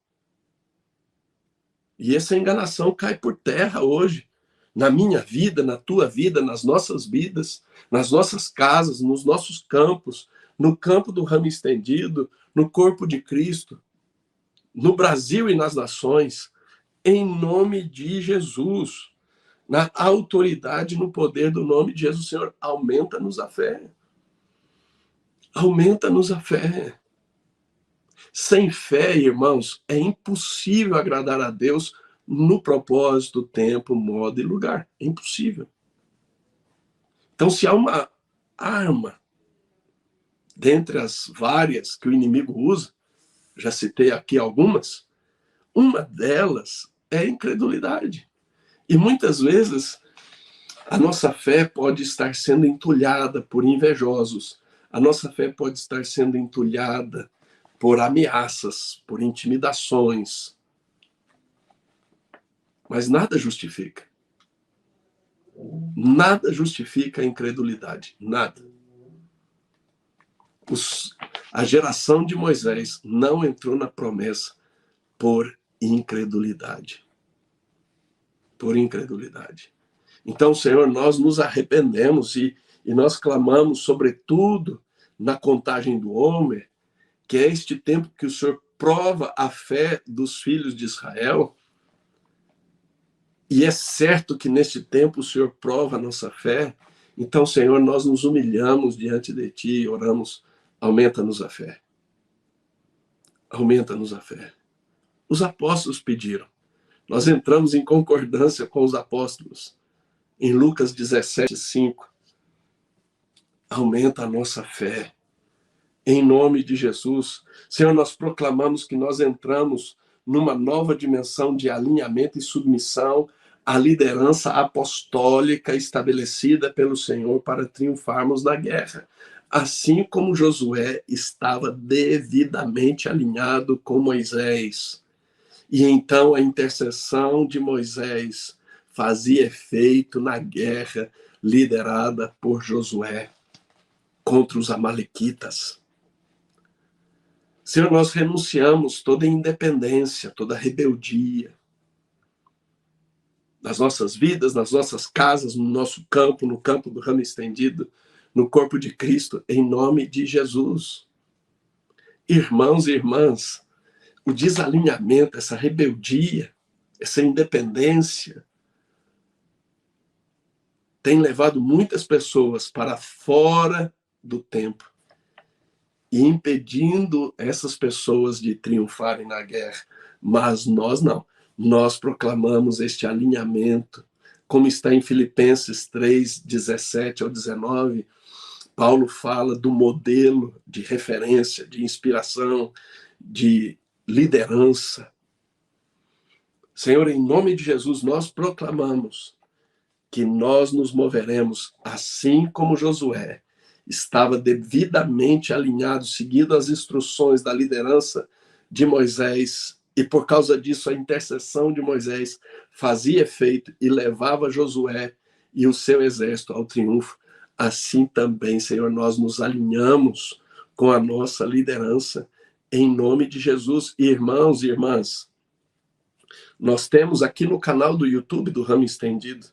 E essa enganação cai por terra hoje. Na minha vida, na tua vida, nas nossas vidas, nas nossas casas, nos nossos campos, no campo do ramo estendido, no corpo de Cristo, no Brasil e nas nações, em nome de Jesus, na autoridade, no poder do nome de Jesus. Senhor, aumenta-nos a fé. Aumenta-nos a fé. Sem fé, irmãos, é impossível agradar a Deus no propósito, tempo, modo e lugar. É impossível. Então, se há uma arma, dentre as várias que o inimigo usa, já citei aqui algumas, uma delas é a incredulidade. E muitas vezes a nossa fé pode estar sendo entulhada por invejosos, a nossa fé pode estar sendo entulhada por ameaças, por intimidações. Mas nada justifica. Nada justifica a incredulidade. Nada. A geração de Moisés não entrou na promessa por incredulidade. Por incredulidade. Então, Senhor, nós nos arrependemos e nós clamamos, sobretudo, na contagem do Homer, que é este tempo que o Senhor prova a fé dos filhos de Israel. E é certo que neste tempo o Senhor prova a nossa fé. Então, Senhor, nós nos humilhamos diante de Ti e oramos, aumenta-nos a fé. Aumenta-nos a fé. Os apóstolos pediram. Nós entramos em concordância com os apóstolos. Em Lucas 17:5. Aumenta a nossa fé. Em nome de Jesus. Senhor, nós proclamamos que nós entramos numa nova dimensão de alinhamento e submissão à liderança apostólica estabelecida pelo Senhor para triunfarmos na guerra. Assim como Josué estava devidamente alinhado com Moisés. E então a intercessão de Moisés fazia efeito na guerra liderada por Josué contra os amalequitas. Senhor, nós renunciamos toda independência, toda rebeldia nas nossas vidas, nas nossas casas, no nosso campo, no campo do ramo estendido, no corpo de Cristo, em nome de Jesus. Irmãos e irmãs, o desalinhamento, essa rebeldia, essa independência, tem levado muitas pessoas para fora do tempo e impedindo essas pessoas de triunfarem na guerra. Mas nós não. Nós proclamamos este alinhamento, como está em Filipenses 3:17-19. Paulo fala do modelo de referência, de inspiração, de liderança. Senhor, em nome de Jesus, nós proclamamos que nós nos moveremos assim como Josué estava devidamente alinhado, seguindo as instruções da liderança de Moisés, e por causa disso a intercessão de Moisés fazia efeito e levava Josué e o seu exército ao triunfo. Assim também, Senhor, nós nos alinhamos com a nossa liderança em nome de Jesus. Irmãos e irmãs, nós temos aqui no canal do YouTube do Ramo Estendido,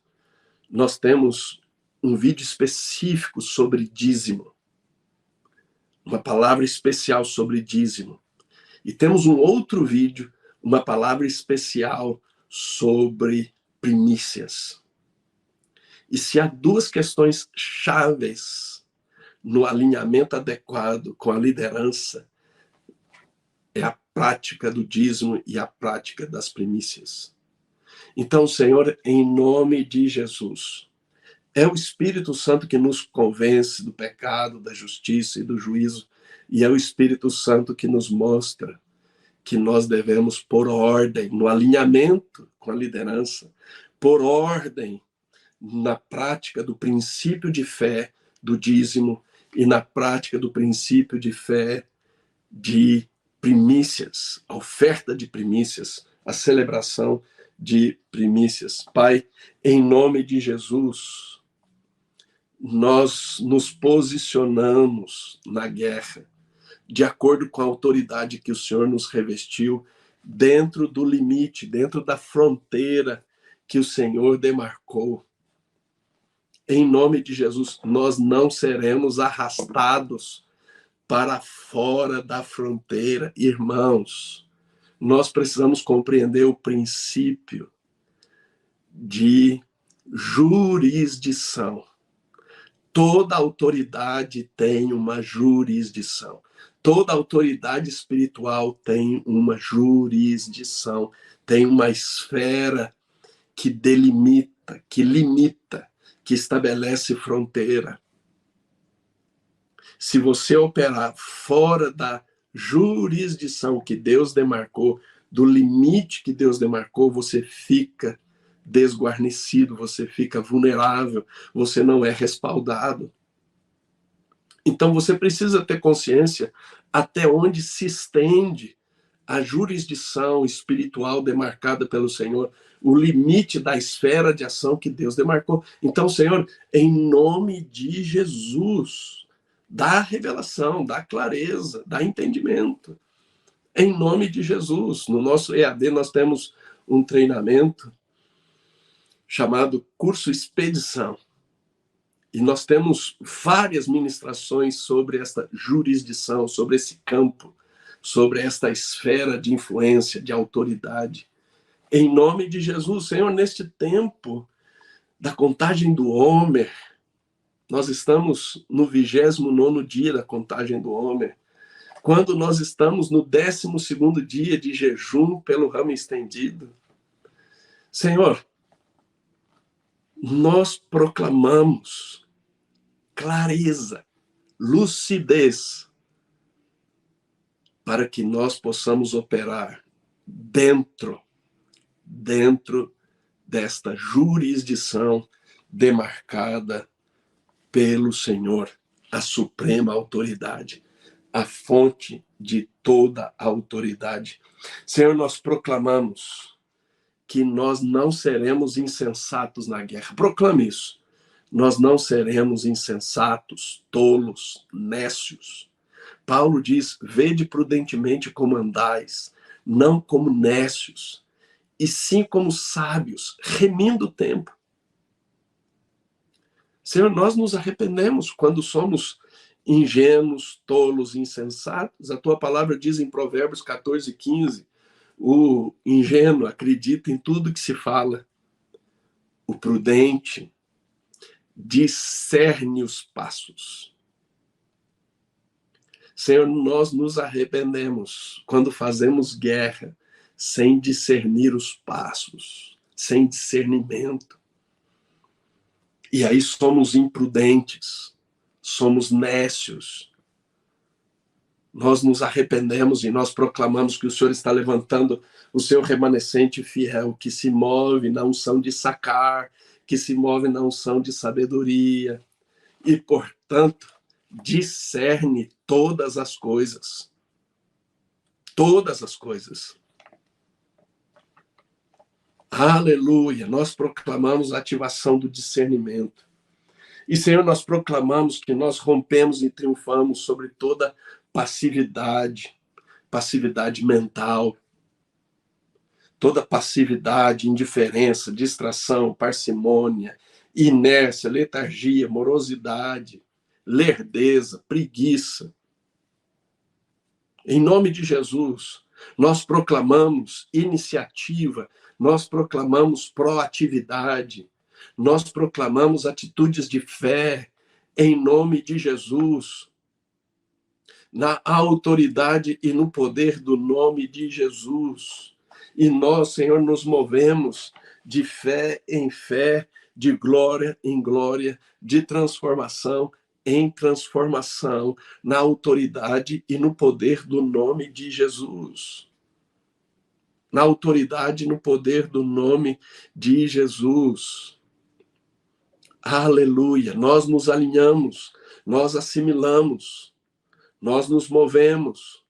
nós temos um vídeo específico sobre dízimo, uma palavra especial sobre dízimo. E temos um outro vídeo, uma palavra especial sobre primícias. E se há duas questões chaves no alinhamento adequado com a liderança, é a prática do dízimo e a prática das primícias. Então, Senhor, em nome de Jesus, é o Espírito Santo que nos convence do pecado, da justiça e do juízo, e é o Espírito Santo que nos mostra que nós devemos pôr ordem no alinhamento com a liderança, pôr ordem na prática do princípio de fé, do dízimo e na prática do princípio de fé de primícias, a oferta de primícias, a celebração de primícias. Pai, em nome de Jesus, nós nos posicionamos na guerra, de acordo com a autoridade que o Senhor nos revestiu, dentro do limite, dentro da fronteira que o Senhor demarcou. Em nome de Jesus, nós não seremos arrastados para fora da fronteira. Irmãos, nós precisamos compreender o princípio de jurisdição. Toda autoridade tem uma jurisdição. Toda autoridade espiritual tem uma jurisdição, tem uma esfera que delimita, que limita, que estabelece fronteira. Se você operar fora da jurisdição que Deus demarcou, do limite que Deus demarcou, você fica desguarnecido, você fica vulnerável, você não é respaldado. Então você precisa ter consciência até onde se estende a jurisdição espiritual demarcada pelo Senhor, o limite da esfera de ação que Deus demarcou. Então, Senhor, em nome de Jesus, dá revelação, dá clareza, dá entendimento. Em nome de Jesus. No nosso EAD nós temos um treinamento chamado Curso Expedição. E nós temos várias ministrações sobre esta jurisdição, sobre esse campo, sobre esta esfera de influência, de autoridade. Em nome de Jesus, Senhor, neste tempo da contagem do Homer, nós estamos no 29º dia da contagem do Homer, quando nós estamos no 12º dia de jejum pelo ramo estendido. Senhor, nós proclamamos clareza, lucidez, para que nós possamos operar dentro desta jurisdição demarcada pelo Senhor, a suprema autoridade, a fonte de toda a autoridade. Senhor, nós proclamamos que nós não seremos insensatos na guerra. Proclame isso. Nós não seremos insensatos, tolos, nécios. Paulo diz, vede prudentemente como andais, não como nécios, e sim como sábios, remindo o tempo. Senhor, nós nos arrependemos quando somos ingênuos, tolos, insensatos. A tua palavra diz em Provérbios 14:15, o ingênuo acredita em tudo que se fala. O prudente discerne os passos. Senhor, nós nos arrependemos quando fazemos guerra sem discernir os passos, sem discernimento. E aí somos imprudentes, somos nécios. Nós nos arrependemos e nós proclamamos que o Senhor está levantando o seu remanescente fiel, que se move na unção de Sacar, que se move na unção de sabedoria e, portanto, discerne todas as coisas. Todas as coisas. Aleluia! Nós proclamamos a ativação do discernimento. E, Senhor, nós proclamamos que nós rompemos e triunfamos sobre toda passividade mental, toda passividade, indiferença, distração, parcimônia, inércia, letargia, morosidade, lerdeza, preguiça. Em nome de Jesus, nós proclamamos iniciativa, nós proclamamos proatividade, nós proclamamos atitudes de fé, em nome de Jesus, na autoridade e no poder do nome de Jesus. E nós, Senhor, nos movemos de fé em fé, de glória em glória, de transformação em transformação, na autoridade e no poder do nome de Jesus. Na autoridade e no poder do nome de Jesus. Aleluia! Nós nos alinhamos Nós assimilamos, nós nos movemos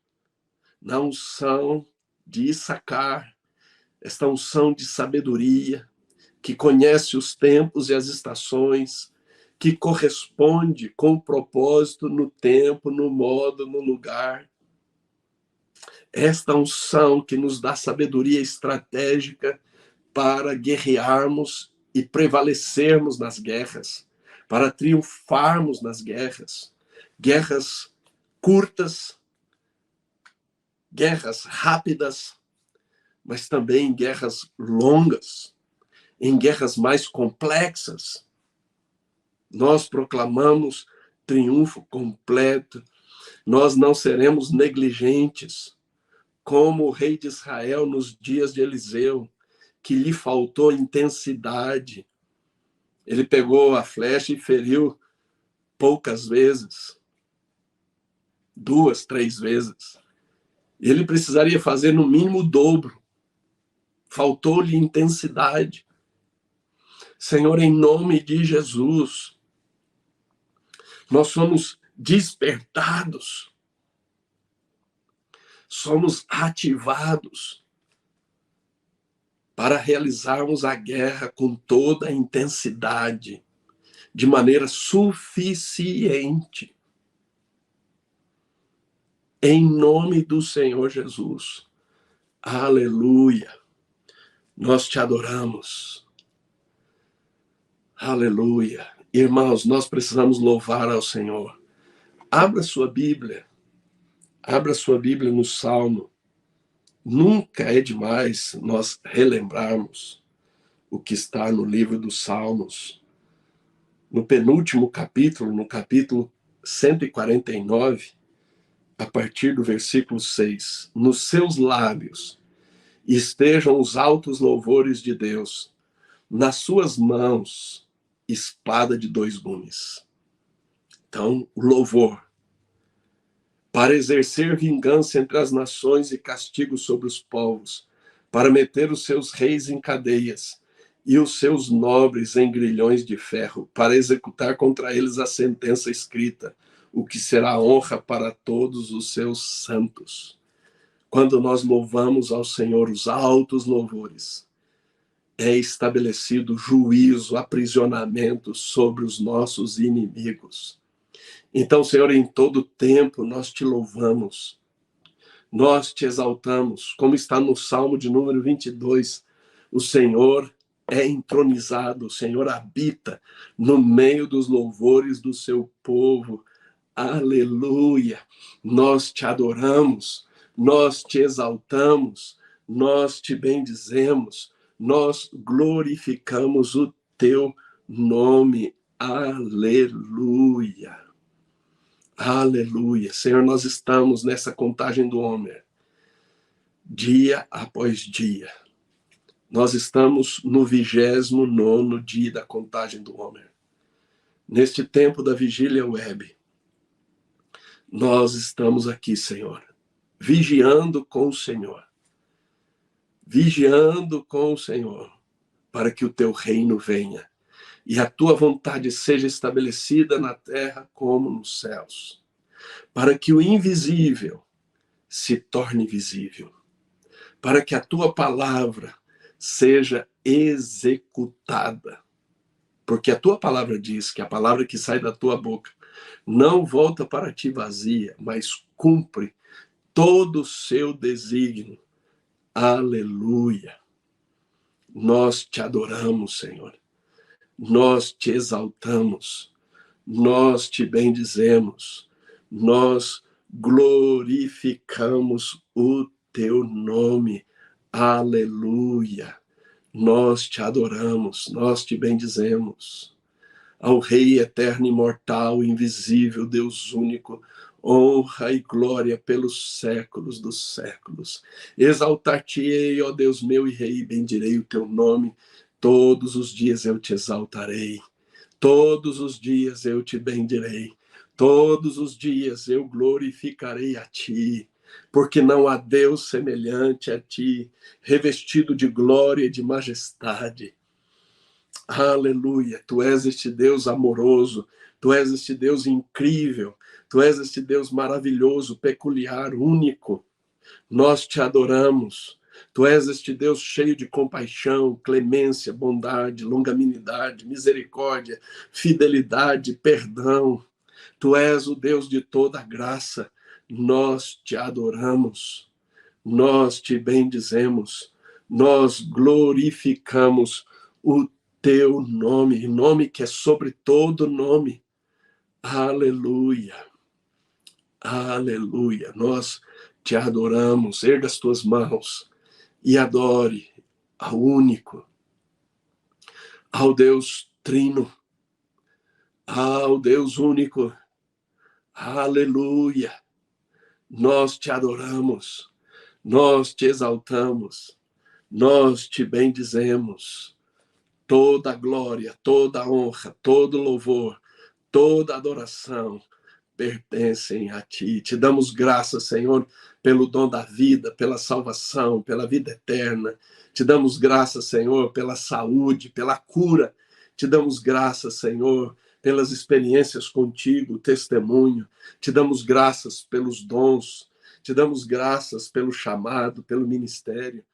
na unção de Issacar, esta unção de sabedoria, que conhece os tempos e as estações, que corresponde com o propósito no tempo, no modo, no lugar. Esta unção que nos dá sabedoria estratégica para guerrearmos e prevalecermos nas guerras, para triunfarmos nas guerras. Guerras curtas, guerras rápidas, mas também guerras longas, em guerras mais complexas. Nós proclamamos triunfo completo, nós não seremos negligentes, como o rei de Israel nos dias de Eliseu, que lhe faltou intensidade. Ele pegou a flecha e feriu poucas vezes, 2, 3 vezes. Ele precisaria fazer no mínimo o dobro. Faltou-lhe intensidade. Senhor, em nome de Jesus, nós somos despertados, somos ativados para realizarmos a guerra com toda a intensidade, de maneira suficiente. Em nome do Senhor Jesus. Aleluia. Nós te adoramos. Aleluia. Irmãos, nós precisamos louvar ao Senhor. Abra sua Bíblia. Abra sua Bíblia no Salmo. Nunca é demais nós relembrarmos o que está no livro dos Salmos. No penúltimo capítulo, no capítulo 149, a partir do versículo 6. Nos seus lábios estejam os altos louvores de Deus, nas suas mãos, espada de 2 gumes. Então, o louvor, para exercer vingança entre as nações e castigo sobre os povos, para meter os seus reis em cadeias e os seus nobres em grilhões de ferro, para executar contra eles a sentença escrita, o que será honra para todos os seus santos. Quando nós louvamos ao Senhor os altos louvores, é estabelecido juízo, aprisionamento sobre os nossos inimigos. Então, Senhor, em todo tempo nós te louvamos, nós te exaltamos, como está no Salmo de número 22, o Senhor é entronizado, o Senhor habita no meio dos louvores do seu povo. Aleluia! Nós te adoramos, nós te exaltamos, nós te bendizemos, nós glorificamos o teu nome. Aleluia! Aleluia! Senhor, nós estamos nessa contagem do Homer, dia após dia. Nós estamos no 29º dia da contagem do Homer. Neste tempo da vigília web, nós estamos aqui, Senhor, vigiando com o Senhor, para que o teu reino venha e a tua vontade seja estabelecida na terra como nos céus, para que o invisível se torne visível, para que a tua palavra seja executada, porque a tua palavra diz que a palavra que sai da tua boca não volta para ti vazia, mas cumpre todo o seu desígnio. Aleluia! Nós te adoramos, Senhor. Nós te exaltamos. Nós te bendizemos. Nós glorificamos o teu nome. Aleluia! Nós te adoramos, nós te bendizemos. Ao Rei eterno, imortal, invisível, Deus único, honra e glória pelos séculos dos séculos. Exaltar-te-ei, ó Deus meu e Rei, bendirei o teu nome. Todos os dias eu te exaltarei. Todos os dias eu te bendirei. Todos os dias eu glorificarei a ti. Porque não há Deus semelhante a ti, revestido de glória e de majestade. Aleluia. Tu és este Deus amoroso, tu és este Deus incrível, tu és este Deus maravilhoso, peculiar, único. Nós te adoramos. Tu és este Deus cheio de compaixão, clemência, bondade, longanimidade, misericórdia, fidelidade, perdão. Tu és o Deus de toda graça. Nós te adoramos. Nós te bendizemos. Nós glorificamos o teu nome, nome que é sobre todo nome. Aleluia. Aleluia. Nós te adoramos. Erga as tuas mãos e adore ao único, ao Deus trino, ao Deus único. Aleluia. Nós te adoramos, nós te exaltamos, nós te bendizemos. Toda glória, toda honra, todo louvor, toda adoração pertencem a ti. Te damos graças, Senhor, pelo dom da vida, pela salvação, pela vida eterna. Te damos graças, Senhor, pela saúde, pela cura. Te damos graças, Senhor, pelas experiências contigo, testemunho. Te damos graças pelos dons. Te damos graças pelo chamado, pelo ministério.